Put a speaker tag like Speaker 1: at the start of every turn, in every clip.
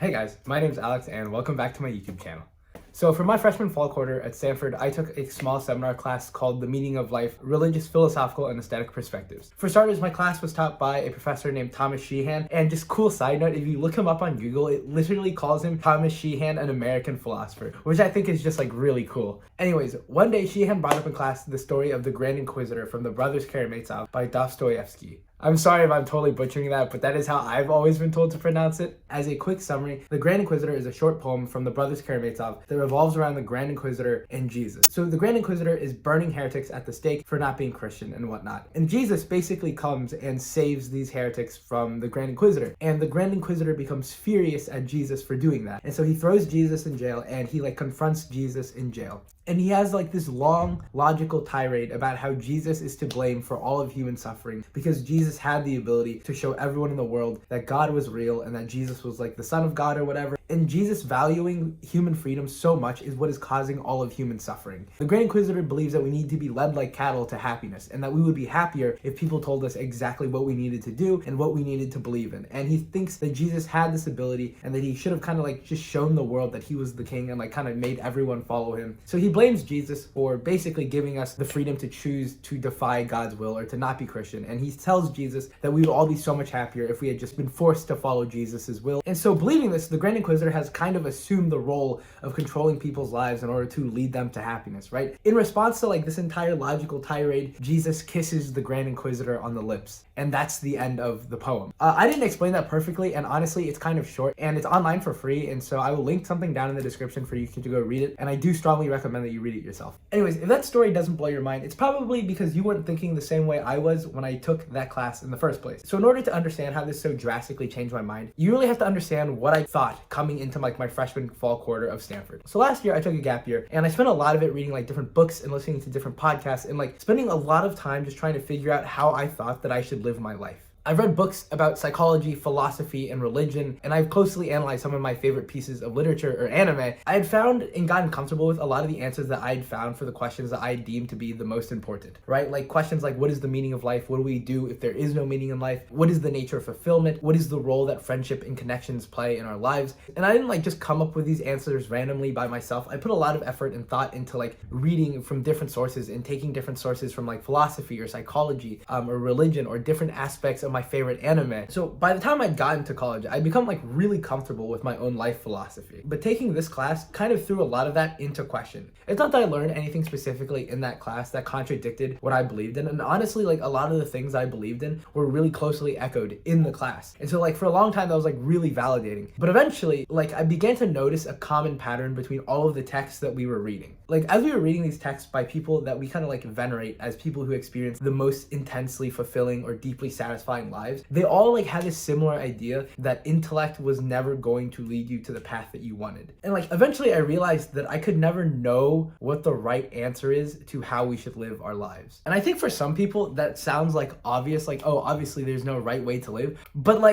Speaker 1: Hey guys, my name's Alex and welcome back to my YouTube channel. So for my freshman fall quarter at Stanford, I took a small seminar class called The Meaning of Life, Religious, Philosophical, and Aesthetic Perspectives. For starters, my class was taught by a professor named Thomas Sheehan, and just cool side note, if you look him up on Google, it literally calls him Thomas Sheehan, an American philosopher, which I think is just like really cool. Anyways, one day Sheehan brought up in class the story of the Grand Inquisitor from the Brothers Karamazov by Dostoevsky. I'm sorry if I'm totally butchering that, but that is how I've always been told to pronounce it. As a quick summary, The Grand Inquisitor is a short poem from the Brothers Karamazov that revolves around the Grand Inquisitor and Jesus. So the Grand Inquisitor is burning heretics at the stake for not being Christian and whatnot. And Jesus basically comes and saves these heretics from the Grand Inquisitor. And the Grand Inquisitor becomes furious at Jesus for doing that. And so he throws Jesus in jail and he confronts Jesus in jail. And he has this long, logical tirade about how Jesus is to blame for all of human suffering because Jesus had the ability to show everyone in the world that God was real and that Jesus was the Son of God or whatever. And Jesus valuing human freedom so much is what is causing all of human suffering. The Grand Inquisitor believes that we need to be led like cattle to happiness and that we would be happier if people told us exactly what we needed to do and what we needed to believe in. And he thinks that Jesus had this ability and that he should have just shown the world that he was the king and made everyone follow him. So he blames Jesus for basically giving us the freedom to choose to defy God's will or to not be Christian. And he tells Jesus that we would all be so much happier if we had just been forced to follow Jesus's will. And so believing this, the Grand Inquisitor has kind of assumed the role of controlling people's lives in order to lead them to happiness, right? In response to this entire logical tirade, Jesus kisses the Grand Inquisitor on the lips. And that's the end of the poem. I didn't explain that perfectly, and honestly, it's kind of short, and it's online for free, and so I will link something down in the description for you to go read it, and I do strongly recommend that you read it yourself. Anyways, if that story doesn't blow your mind, it's probably because you weren't thinking the same way I was when I took that class in the first place. So in order to understand how this so drastically changed my mind, you really have to understand what I thought coming into my freshman fall quarter of Stanford. So last year, I took a gap year, and I spent a lot of it reading different books and listening to different podcasts and spending a lot of time just trying to figure out how I thought that I should live my life. I've read books about psychology, philosophy, and religion, and I've closely analyzed some of my favorite pieces of literature or anime. I had found and gotten comfortable with a lot of the answers that I had found for the questions that I deemed to be the most important, right? Questions like, what is the meaning of life? What do we do if there is no meaning in life? What is the nature of fulfillment? What is the role that friendship and connections play in our lives? And I didn't just come up with these answers randomly by myself. I put a lot of effort and thought into reading from different sources and taking different sources from philosophy or psychology or religion or different aspects of my favorite anime. So by the time I'd gotten to college, I'd become really comfortable with my own life philosophy. But taking this class kind of threw a lot of that into question. It's not that I learned anything specifically in that class that contradicted what I believed in. And honestly, a lot of the things I believed in were really closely echoed in the class. And so for a long time, that was really validating. But eventually, I began to notice a common pattern between all of the texts that we were reading. As we were reading these texts by people that we kind of venerate as people who experience the most intensely fulfilling or deeply satisfying lives, they all had this similar idea that intellect was never going to lead you to the path that you wanted. And eventually I realized that I could never know what the right answer is to how we should live our lives. And I think for some people that sounds obvious, oh, obviously there's no right way to live. But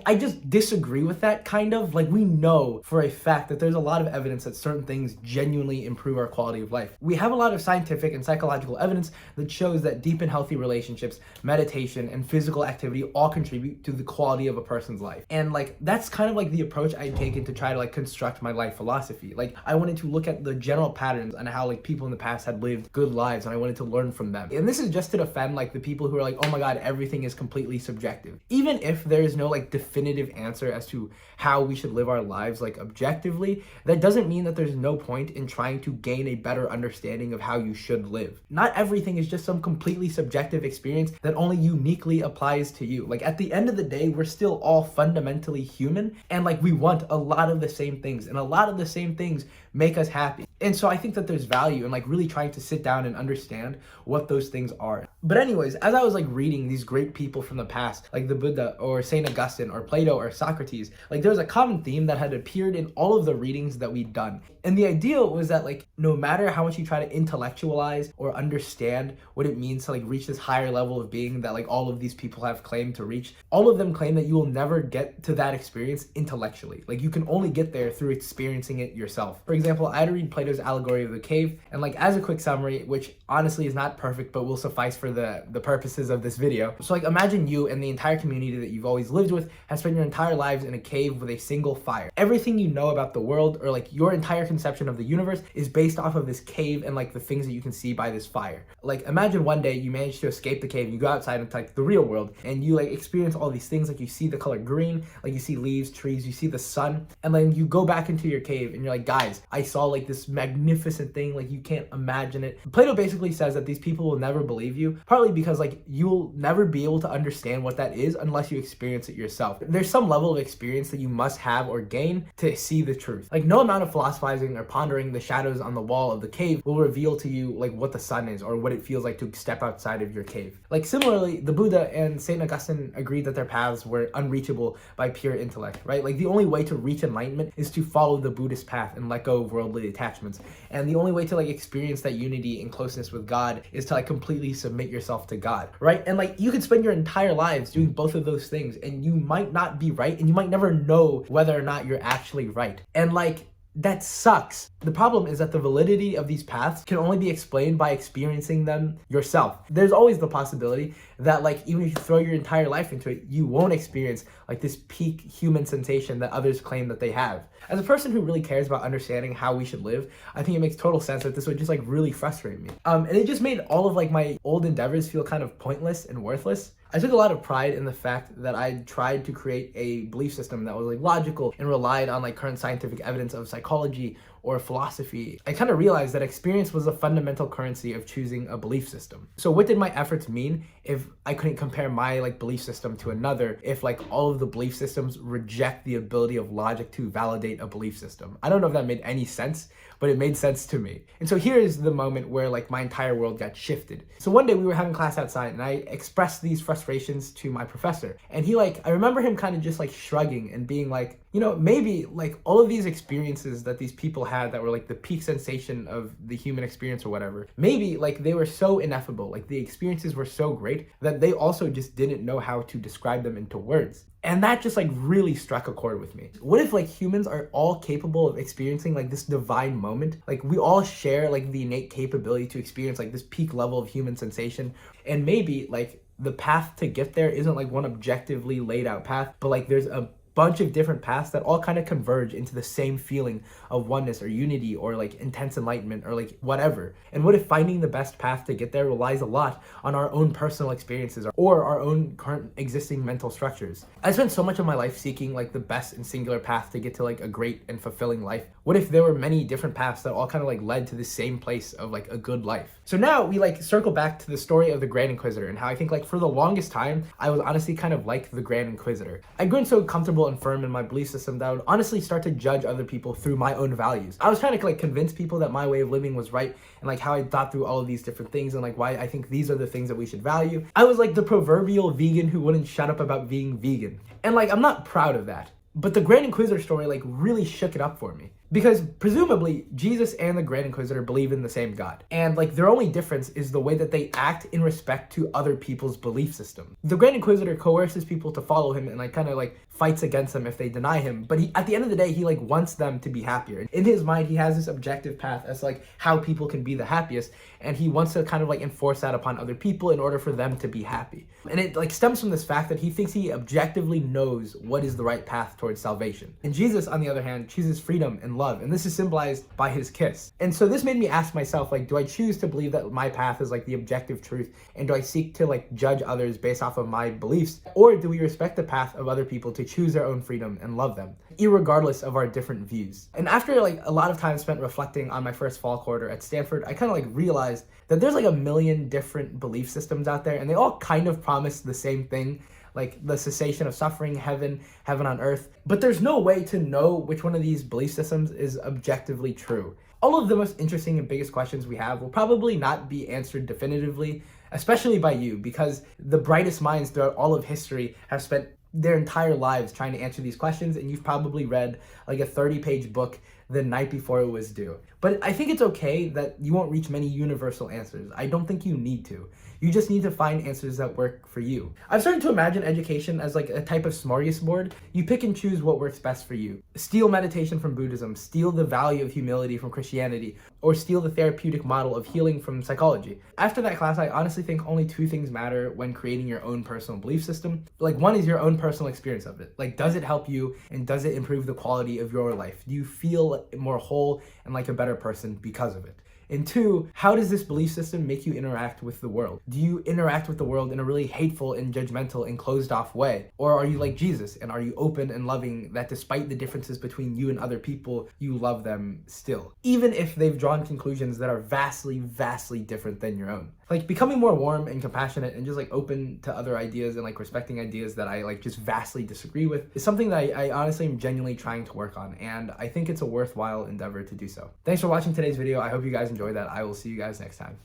Speaker 1: I just disagree with that kind of. We know for a fact that there's a lot of evidence that certain things genuinely improve our quality of life. We have a lot of scientific and psychological evidence that shows that deep and healthy relationships, meditation, and physical activity all contribute to the quality of a person's life. And that's kind of the approach I'd taken to try to construct my life philosophy. I wanted to look at the general patterns and how people in the past had lived good lives, and I wanted to learn from them. And this is just to defend the people who are oh my god, everything is completely subjective. Even if there is no definitive answer as to how we should live our lives objectively, that doesn't mean that there's no point in trying to gain a better understanding of how you should live. Not everything is just some completely subjective experience that only uniquely applies to you. At the end of the day, we're still all fundamentally human, and we want a lot of the same things, and a lot of the same things make us happy. And so I think that there's value in really trying to sit down and understand what those things are. But anyways, as I was reading these great people from the past, the Buddha or Saint Augustine or Plato or Socrates, there was a common theme that had appeared in all of the readings that we'd done. And the idea was that no matter how much you try to intellectualize or understand what it means to reach this higher level of being that all of these people have claimed to reach, all of them claim that you will never get to that experience intellectually. You can only get there through experiencing it yourself. For example, I had to read Plato's Allegory of the Cave, and as a quick summary, which honestly is not perfect but will suffice for for the purposes of this video. So like imagine you and the entire community that you've always lived with have spent your entire lives in a cave with a single fire. Everything you know about the world, or like your entire conception of the universe, is based off of this cave and like the things that you can see by this fire. Like imagine one day you manage to escape the cave and you go outside into like the real world and you like experience all these things, like you see the color green, like you see leaves, trees, you see the sun, and then you go back into your cave and you're like, guys, I saw like this magnificent thing, like you can't imagine it. Plato basically says that these people will never believe you, partly because like you'll never be able to understand what that is unless you experience it yourself. There's some level of experience that you must have or gain to see the truth. Like no amount of philosophizing or pondering the shadows on the wall of the cave will reveal to you like what the sun is or what it feels like to step outside of your cave. Like similarly, the Buddha and Saint Augustine agreed that their paths were unreachable by pure intellect, right? Like the only way to reach enlightenment is to follow the Buddhist path and let go of worldly attachments. And the only way to like experience that unity and closeness with God is to like completely submit yourself to God, right? And like you could spend your entire lives doing both of those things and you might not be right, and you might never know whether or not you're actually right. And like that sucks. The problem is that the validity of these paths can only be explained by experiencing them yourself. There's always the possibility that like even if you throw your entire life into it, you won't experience like this peak human sensation that others claim that they have. As a person who really cares about understanding how we should live, I think it makes total sense that this would just like really frustrate me. And it just made all of like my old endeavors feel kind of pointless and worthless. I took a lot of pride in the fact that I tried to create a belief system that was like logical and relied on like current scientific evidence of psychology or philosophy. I kind of realized that experience was a fundamental currency of choosing a belief system. So what did my efforts mean if I couldn't compare my like belief system to another, if like all of the belief systems reject the ability of logic to validate a belief system? I don't know if that made any sense, but it made sense to me. And so here is the moment where like my entire world got shifted. So one day we were having class outside and I expressed these frustrations to my professor. And he like, I remember him kind of just like shrugging and being like, you know, maybe like all of these experiences that these people had that were like the peak sensation of the human experience or whatever, maybe like they were so ineffable, like the experiences were so great that they also just didn't know how to describe them into words. And that just like really struck a chord with me. What if like humans are all capable of experiencing like this divine moment? Like we all share like the innate capability to experience like this peak level of human sensation. And maybe like the path to get there isn't like one objectively laid out path, but like there's a bunch of different paths that all kind of converge into the same feeling of oneness or unity or like intense enlightenment or like whatever. And what if finding the best path to get there relies a lot on our own personal experiences or our own current existing mental structures? I spent so much of my life seeking like the best and singular path to get to like a great and fulfilling life. What if there were many different paths that all kind of like led to the same place of like a good life? So now we like circle back to the story of the Grand Inquisitor and how I think like for the longest time, I was honestly kind of like the Grand Inquisitor. I'd grown so comfortable and firm in my belief system that I would honestly start to judge other people through my own values. I was trying to like convince people that my way of living was right and like how I thought through all of these different things and like why I think these are the things that we should value. I was like the proverbial vegan who wouldn't shut up about being vegan. And like I'm not proud of that. But the Grand Inquisitor story like really shook it up for me. Because presumably Jesus and the Grand Inquisitor believe in the same God. And like their only difference is the way that they act in respect to other people's belief system. The Grand Inquisitor coerces people to follow him and like kind of like fights against them if they deny him. But he, at the end of the day, he like wants them to be happier. In his mind, he has this objective path as like how people can be the happiest. And he wants to kind of like enforce that upon other people in order for them to be happy. And it like stems from this fact that he thinks he objectively knows what is the right path towards salvation. And Jesus, on the other hand, chooses freedom and love, and this is symbolized by his kiss. And so this made me ask myself, like, do I choose to believe that my path is like the objective truth, and do I seek to like judge others based off of my beliefs, or do we respect the path of other people to choose their own freedom and love them, irregardless of our different views? And after like a lot of time spent reflecting on my first fall quarter at Stanford, I kind of like realized that there's like a million different belief systems out there, and they all kind of promise the same thing, like the cessation of suffering, heaven on earth. But there's no way to know which one of these belief systems is objectively true. All of the most interesting and biggest questions we have will probably not be answered definitively, especially by you, because the brightest minds throughout all of history have spent their entire lives trying to answer these questions, and you've probably read like a 30-page book the night before it was due. But I think it's okay that you won't reach many universal answers. I don't think you need to. You just need to find answers that work for you. I've started to imagine education as like a type of smorgasbord. You pick and choose what works best for you. Steal meditation from Buddhism, steal the value of humility from Christianity, or steal the therapeutic model of healing from psychology. After that class, I honestly think only two things matter when creating your own personal belief system. Like, one is your own personal experience of it. Like, does it help you and does it improve the quality of your life? Do you feel more whole and like a better person because of it? And two, how does this belief system make you interact with the world? Do you interact with the world in a really hateful and judgmental and closed off way? Or are you like Jesus and are you open and loving that despite the differences between you and other people, you love them still? Even if they've drawn conclusions that are vastly, vastly different than your own. Like, becoming more warm and compassionate and just like open to other ideas and like respecting ideas that I like just vastly disagree with is something that I honestly am genuinely trying to work on, and I think it's a worthwhile endeavor to do so. Thanks for watching today's video. I hope you guys enjoyed that. I will see you guys next time.